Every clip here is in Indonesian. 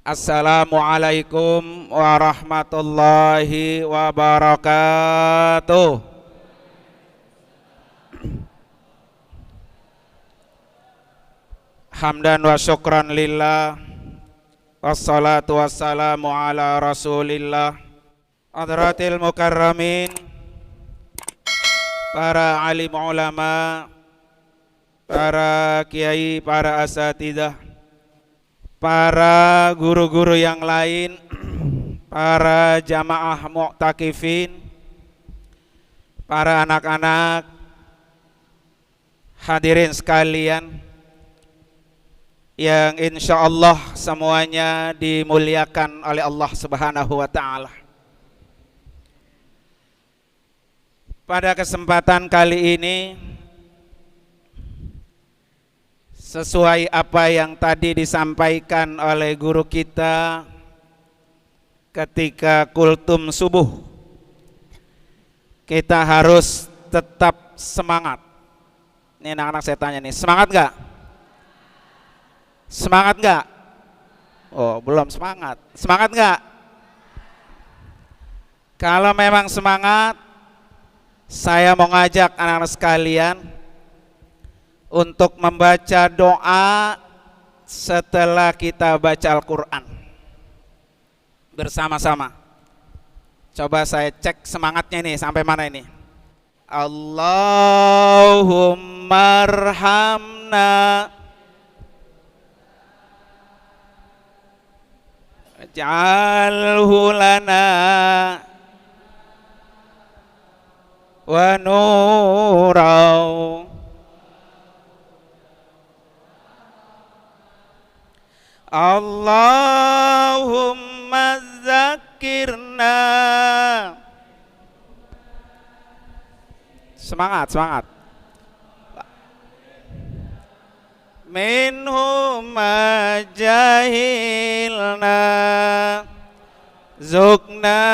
Assalamualaikum warahmatullahi wabarakatuh. Hamdan wa syukran lillah, wassalatu wassalamu ala rasulillah, hadratil mukarramin, para alim ulama, para kiai, para asatidah, para guru-guru yang lain, para jamaah mu'takifin, para anak-anak, hadirin sekalian yang insya Allah semuanya dimuliakan oleh Allah Subhanahu wa ta'ala. Pada kesempatan kali ini, sesuai apa yang tadi disampaikan oleh guru kita ketika kultum subuh, kita harus tetap semangat. Ini anak-anak saya tanya nih, semangat gak? Semangat gak? Oh, belum semangat. Semangat gak? Kalau memang semangat, saya mau ngajak anak-anak sekalian untuk membaca doa setelah kita baca Al-Quran bersama-sama. Coba saya cek semangatnya nih sampai mana ini. Allahumma arhamna waj'alhu lana wa nurau Allahumma zakirna. Semangat, semangat. Minhum majahilna zukna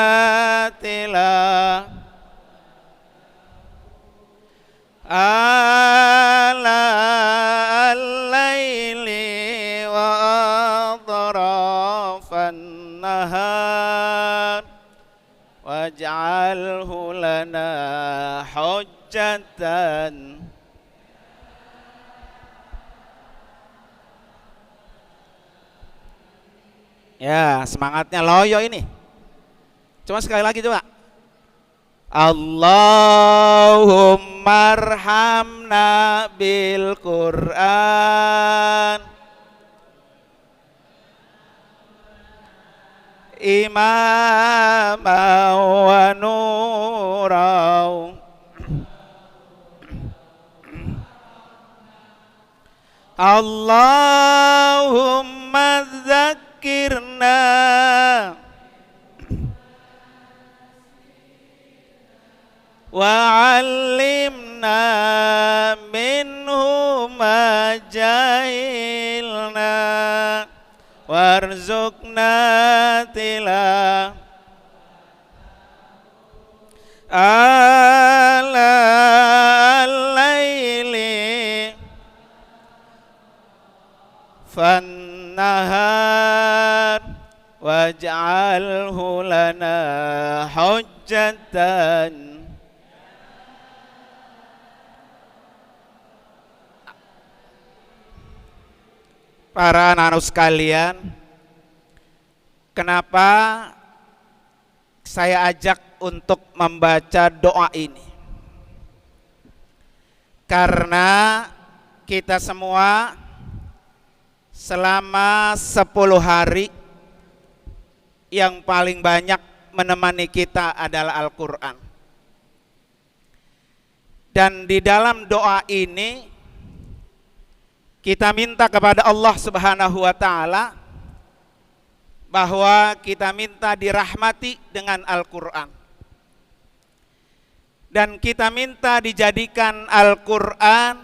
tila ala al-laili wa atrafan nahar waj'alhu lana hujjatan. Ya, semangatnya loyo ini. Cuma sekali lagi coba. Allahumma arhamna bil Qur'an imama wa nurau Allahumma zakirna wa'allimna minhu ma jahilna warzuqna tila ala al-laili fannahar waj'alhu lana hujjatan. Para anak-anak sekalian, kenapa saya ajak untuk membaca doa ini? Karena kita semua selama 10 hari yang paling banyak menemani kita adalah Al-Quran. Dan di dalam doa ini kita minta kepada Allah Subhanahu wa ta'ala bahwa kita minta dirahmati dengan Al-Quran. Dan kita minta dijadikan Al-Quran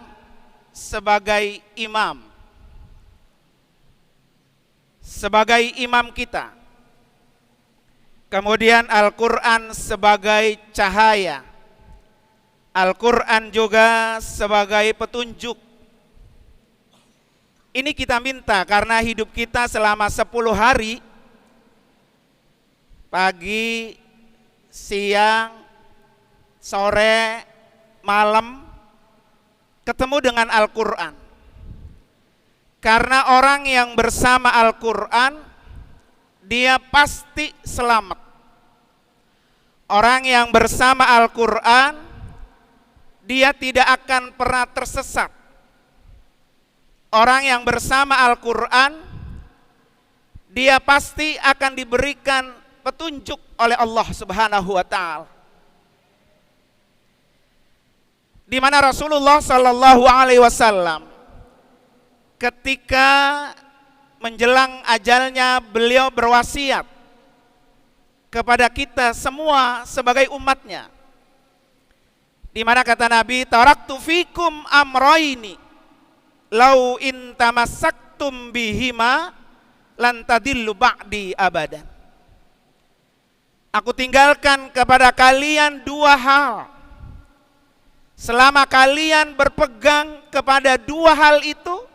sebagai imam. Sebagai imam kita. Kemudian Al-Quran sebagai cahaya. Al-Quran juga sebagai petunjuk. Ini kita minta karena hidup kita selama 10 hari, pagi, siang, sore, malam, ketemu dengan Al-Quran. Karena orang yang bersama Al-Quran, dia pasti selamat. Orang yang bersama Al-Quran, dia tidak akan pernah tersesat. Orang yang bersama Al-Quran, dia pasti akan diberikan petunjuk oleh Allah Subhanahu wa Ta'ala. Di mana Rasulullah Sallallahu Alaihi Wasallam ketika menjelang ajalnya, beliau berwasiat kepada kita semua sebagai umatnya. Di mana kata Nabi, taraktu fikum amroini lau in tamassaktum bihima lan tadillu ba'di abadan. Aku tinggalkan kepada kalian 2 hal. Selama kalian berpegang kepada 2 hal itu,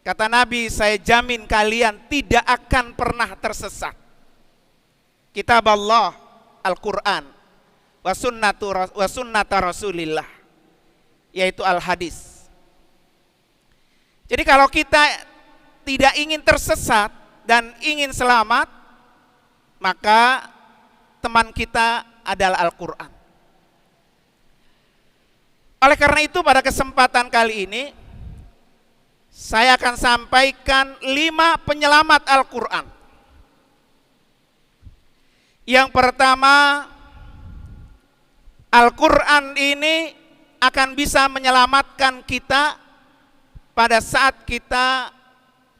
kata Nabi, saya jamin kalian tidak akan pernah tersesat. Kitab Allah, Al-Quran, wa sunnata Rasulillah, yaitu al-hadis. Jadi kalau kita tidak ingin tersesat dan ingin selamat, maka teman kita adalah Al-Quran. Oleh karena itu pada kesempatan kali ini, saya akan sampaikan 5 penyelamat Al-Quran. Yang pertama, Al-Quran ini akan bisa menyelamatkan kita pada saat kita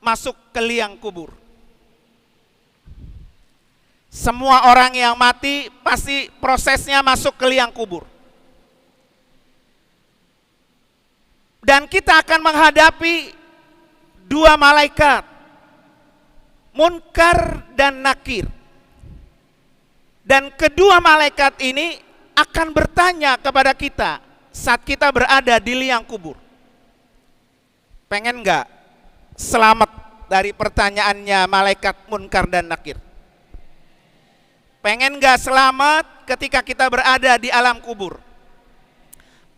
masuk ke liang kubur. Semua orang yang mati pasti prosesnya masuk ke liang kubur. Dan kita akan menghadapi 2 malaikat, Munkar dan Nakir. Dan kedua malaikat ini akan bertanya kepada kita saat kita berada di liang kubur. Pengen nggak selamat dari pertanyaannya malaikat Munkar dan Nakir? Pengen nggak selamat ketika kita berada di alam kubur?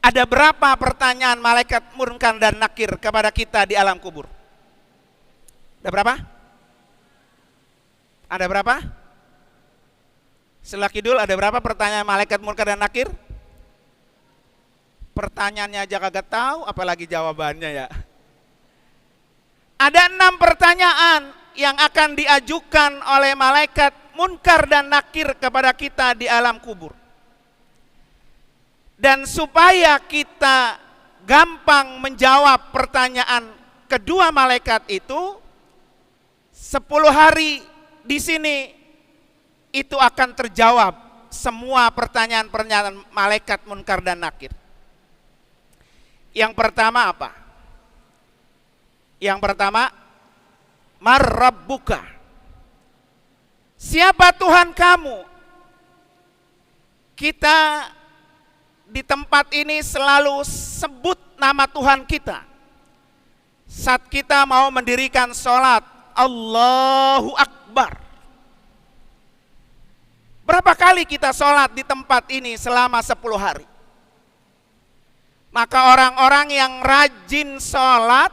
Ada berapa pertanyaan malaikat Munkar dan Nakir kepada kita di alam kubur? Ada berapa? Ada berapa? Setelah kidul ada berapa pertanyaan malaikat Munkar dan Nakir? Pertanyaannya aja kagak tahu, apalagi jawabannya ya. Ada 6 pertanyaan yang akan diajukan oleh malaikat Munkar dan Nakir kepada kita di alam kubur. Dan supaya kita gampang menjawab pertanyaan kedua malaikat itu, 10 hari di sini itu akan terjawab semua pertanyaan-pertanyaan malaikat Munkar dan Nakir. Yang pertama apa? Yang pertama, Man Rabbuka? Siapa Tuhan kamu? Kita di tempat ini selalu sebut nama Tuhan kita. Saat kita mau mendirikan sholat, Allahu Akbar. Berapa kali kita sholat di tempat ini selama 10 hari? Maka orang-orang yang rajin sholat,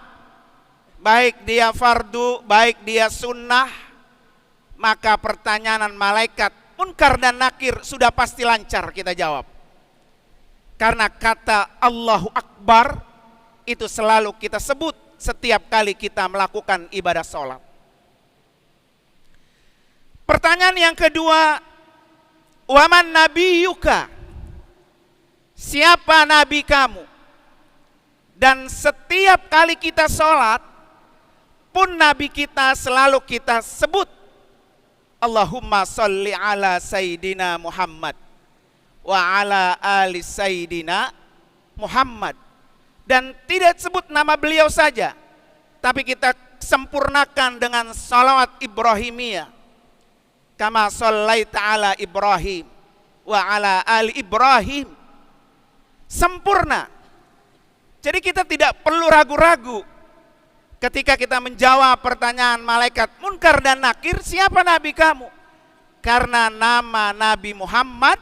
baik dia fardu, baik dia sunnah, maka pertanyaan malaikat Munkar dan Nakir sudah pasti lancar kita jawab. Karena kata Allahu Akbar itu selalu kita sebut setiap kali kita melakukan ibadah sholat. Pertanyaan yang kedua, Waman nabiyuka? Siapa nabi kamu? Dan setiap kali kita sholat pun nabi kita selalu kita sebut Allahumma sholli ala Sayyidina Muhammad wa ala ali Sayyidina Muhammad. Dan tidak sebut nama beliau saja, tapi kita sempurnakan dengan salawat Ibrahimiyah. Kama shallaita ala Ibrahim wa ala ali Ibrahim. Sempurna. Jadi kita tidak perlu ragu-ragu ketika kita menjawab pertanyaan malaikat Munkar dan Nakir, siapa nabi kamu? Karena nama Nabi Muhammad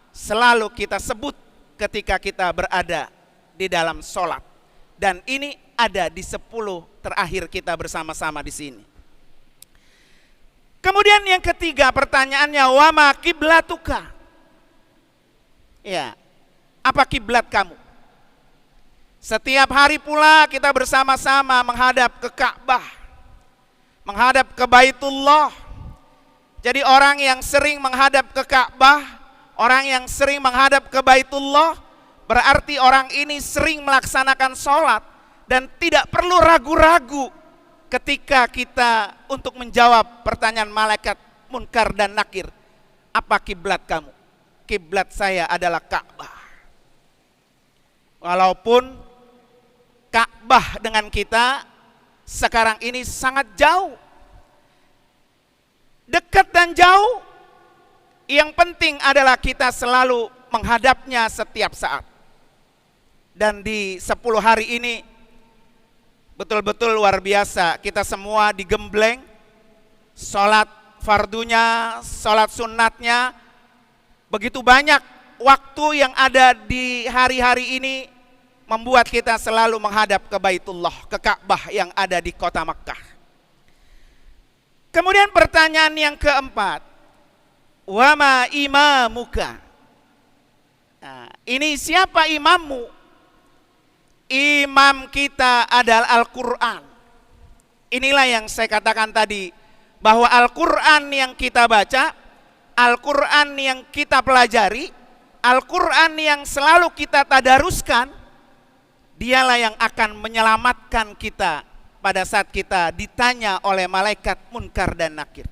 selalu kita sebut ketika kita berada di dalam sholat. Dan ini ada di 10 terakhir kita bersama-sama di sini. Kemudian yang ketiga pertanyaannya, wama kiblatuka. Ya, apa kiblat kamu? Setiap hari pula kita bersama-sama menghadap ke Ka'bah, menghadap ke Baitullah. Jadi orang yang sering menghadap ke Ka'bah, orang yang sering menghadap ke Baitullah, berarti orang ini sering melaksanakan sholat dan tidak perlu ragu-ragu ketika kita untuk menjawab pertanyaan malaikat Munkar dan Nakir. Apa kiblat kamu? Kiblat saya adalah Ka'bah. Walaupun Ka'bah dengan kita sekarang ini sangat jauh, dekat dan jauh, yang penting adalah kita selalu menghadapnya setiap saat. Dan di 10 hari ini betul-betul luar biasa, kita semua digembleng, sholat fardunya, sholat sunnatnya, begitu banyak waktu yang ada di hari-hari ini membuat kita selalu menghadap ke Baitullah, ke Ka'bah yang ada di kota Makkah. Kemudian pertanyaan yang keempat, wama imamuka. Nah, ini siapa imammu? Imam kita adalah Al-Quran. Inilah yang saya katakan tadi, bahwa Al-Quran yang kita baca, Al-Quran yang kita pelajari, Al-Quran yang selalu kita tadaruskan, dialah yang akan menyelamatkan kita pada saat kita ditanya oleh malaikat Munkar dan Nakir.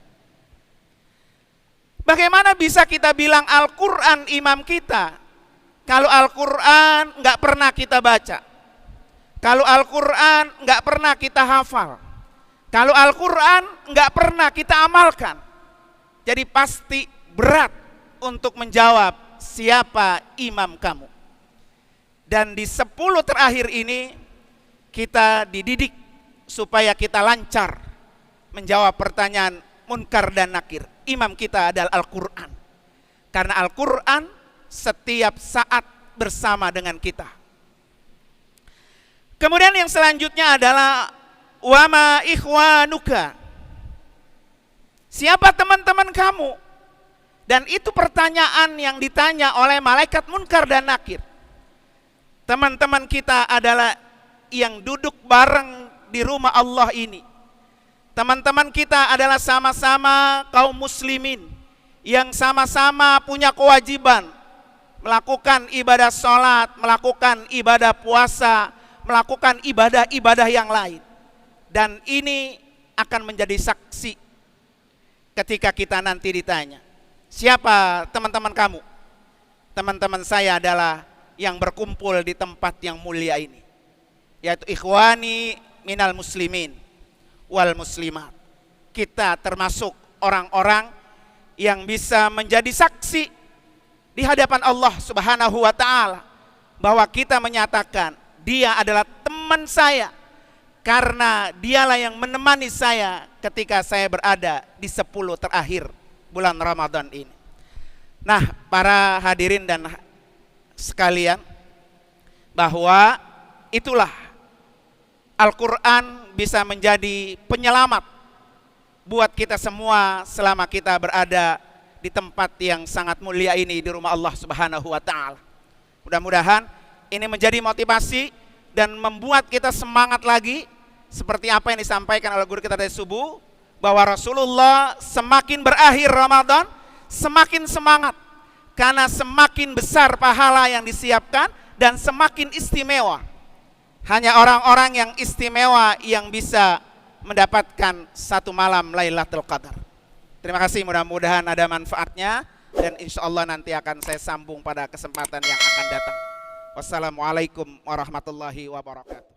Bagaimana bisa kita bilang Al-Quran imam kita, kalau Al-Quran nggak pernah kita baca? Kalau Al-Quran nggak pernah kita hafal, kalau Al-Quran nggak pernah kita amalkan, jadi pasti berat untuk menjawab siapa imam kamu. Dan di 10 terakhir ini kita dididik supaya kita lancar menjawab pertanyaan Munkar dan Nakir. Imam kita adalah Al-Quran, karena Al-Quran setiap saat bersama dengan kita. Kemudian yang selanjutnya adalah wama ikhwanuka. Siapa teman-teman kamu? Dan itu pertanyaan yang ditanya oleh malaikat Munkar dan Nakir. Teman-teman kita adalah yang duduk bareng di rumah Allah ini. Teman-teman kita adalah sama-sama kaum muslimin yang sama-sama punya kewajiban melakukan ibadah sholat, melakukan ibadah puasa, melakukan ibadah-ibadah yang lain. Dan ini akan menjadi saksi ketika kita nanti ditanya, siapa teman-teman kamu? Teman-teman saya adalah yang berkumpul di tempat yang mulia ini, yaitu ikhwani minal muslimin wal muslimat. Kita termasuk orang-orang yang bisa menjadi saksi di hadapan Allah Subhanahu wa ta'ala, bahwa kita menyatakan dia adalah teman saya, karena dialah yang menemani saya ketika saya berada di 10 terakhir bulan Ramadan ini. Nah, para hadirin dan sekalian, bahwa itulah Al-Quran bisa menjadi penyelamat buat kita semua selama kita berada di tempat yang sangat mulia ini, di rumah Allah Subhanahu wa ta'ala. Mudah-mudahan ini menjadi motivasi dan membuat kita semangat lagi, seperti apa yang disampaikan oleh guru kita dari subuh, bahwa Rasulullah semakin berakhir Ramadan semakin semangat, karena semakin besar pahala yang disiapkan dan semakin istimewa. Hanya orang-orang yang istimewa yang bisa mendapatkan satu malam Lailatul Qadar. Terima kasih, mudah-mudahan ada manfaatnya, dan insya Allah nanti akan saya sambung pada kesempatan yang akan datang. Wassalamualaikum warahmatullahi wabarakatuh.